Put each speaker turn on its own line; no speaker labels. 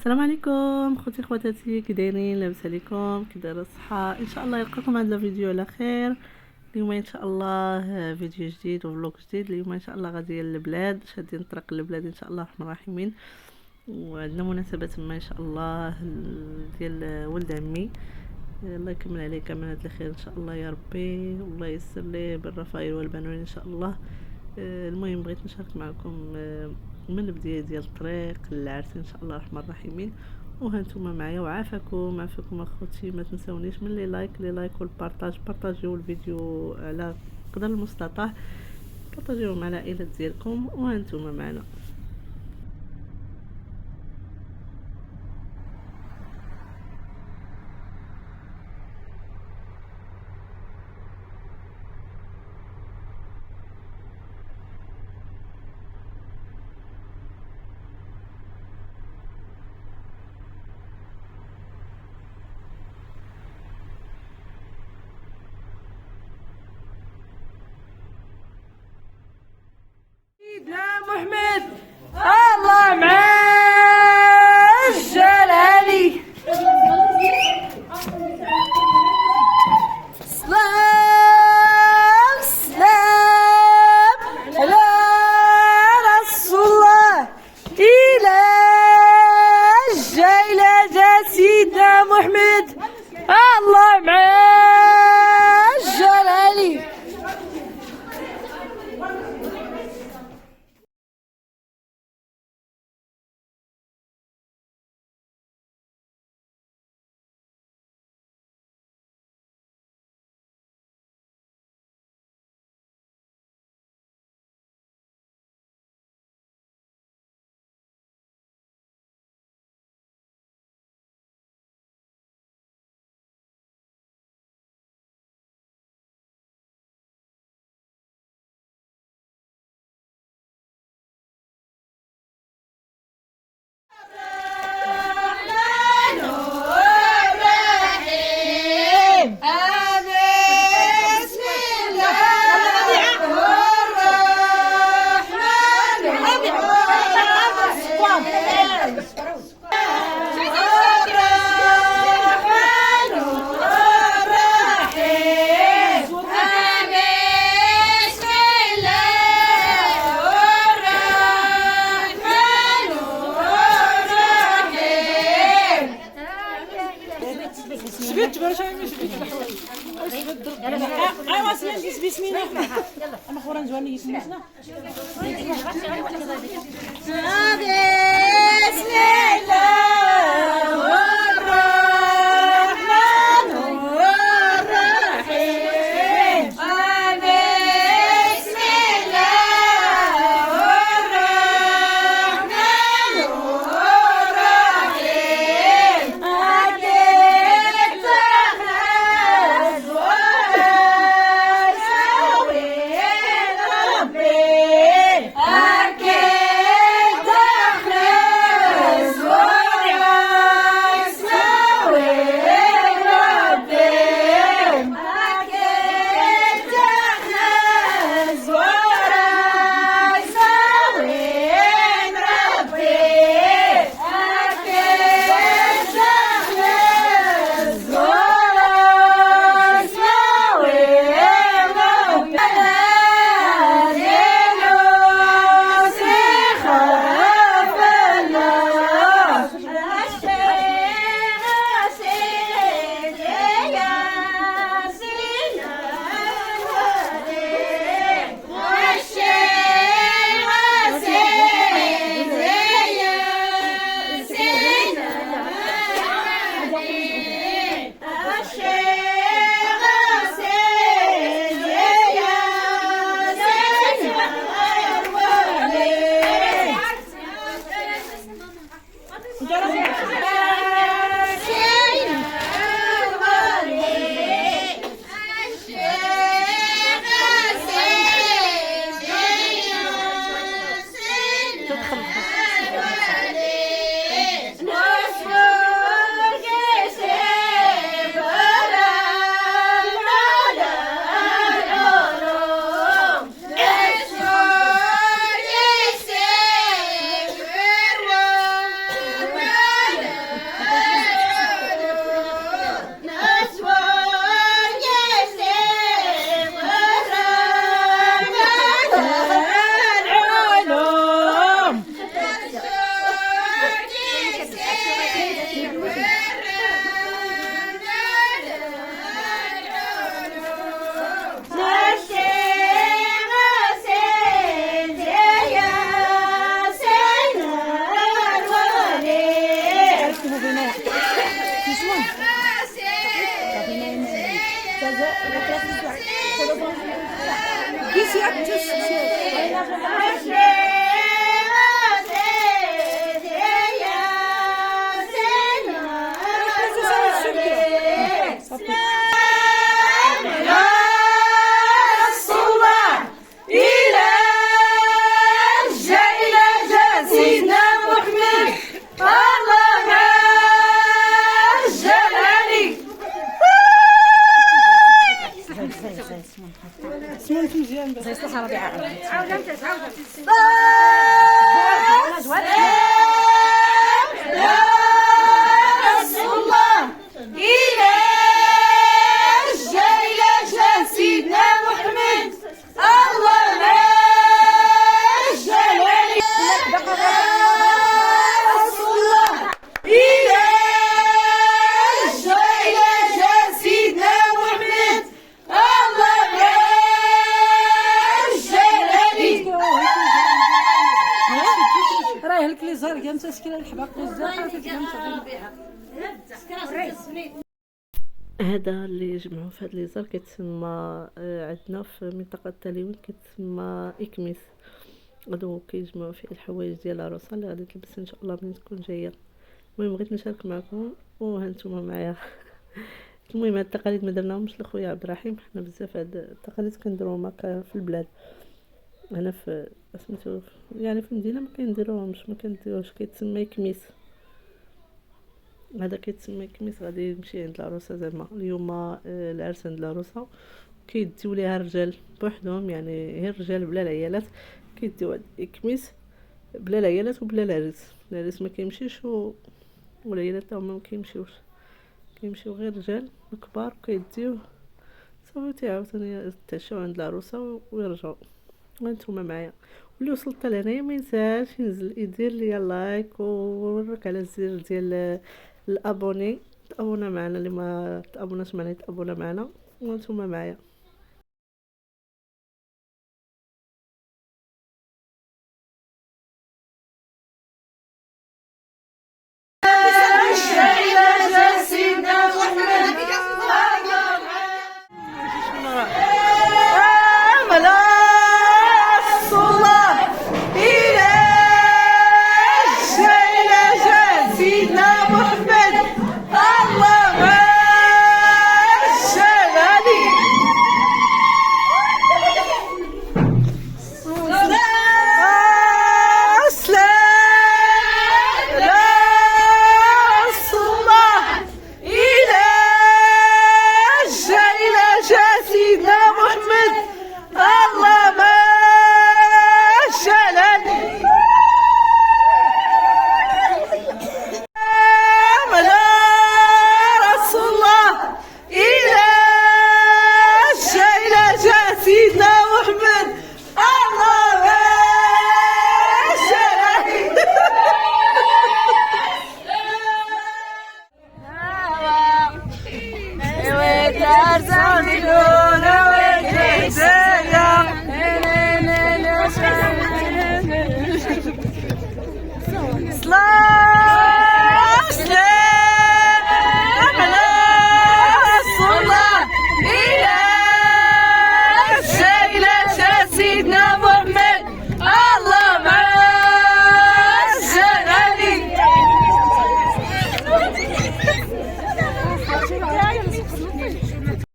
السلام عليكم خوتي خواتاتي، كي دايرين؟ لاباس عليكم؟ كي دايره الصحه؟ ان شاء الله يلقاكم عند فيديو على خير. اليوم ان شاء الله فيديو جديد وفلوق جديد. اليوم ان شاء الله غادي للبلاد، شادين طريق للبلاد ان شاء الله الرحمن الرحيمين، وعندنا مناسبه تما ان شاء الله ديال ولد عمي. الله يكمل عليه كامل هذا الخير ان شاء الله يا ربي، والله ييسر ليه بالرفايل والبنون ان شاء الله. المهم بغيت نشارك معكم من البدايه ديال الطريق للعرس ان شاء الله الرحمن الرحيمين. وهانتوما معايا، وعافاكم اخوتي. ما تنسونيش من لي لايك والبارطاج. بارطاجيو الفيديو على قدر المستطاع، بارطاجيوه مع العائلات ديالكم، وهانتوما معنا.
سيدنا محمد الله معاه الجلالي. سلام سلام على رسول الله. إلى جا سيدنا محمد الله معاه الجلالي. راه الكليزار كاع مسكينه الحباق بزاف
هذا اللي جمعوا في هذا ليزر كيتسمى عندنا في منطقه تاليوان كيتسمى اكميس. غادو كيجمعوا فيه الحوايج ديال العروسه اللي غادي تلبس ان شاء الله ملي تكون جايه. المهم بغيت نشارك معكم وها نتوما معايا. المهم هاد التقاليد ما درناهمش لخويا عبد الرحيم، حنا بزاف هاد التقاليد كنديروهم هكا في البلاد. هنا في سميتو يعني في المدينه ما كنديروهمش، ما كنديروش. كيتسمى كميس، هذا كيتسمى كميس. غادي يمشي عند العروسه زعما اليوم العرس عند العروسه، كيديو ليها الرجال بوحدهم، يعني غير الرجال بلا العيالات. كيديو هاد الكميس بلا العيالات وبلا العريس. العريس ما كيمشيش والعيالات تا هما ما كيمشيوش، كيمشيو غير الرجال الكبار كيديوه صافي. عاوتاني يتعشاو عند العروسه ويرجعوا. وانتوما معايا. واللي وصلت لهنايا ما ينساش ينزل يدير لي لايك وورك على الزر ديال الابوني، تابونا معنا. اللي ما تابوناش معنا يتابونا معنا. وانتوما معايا.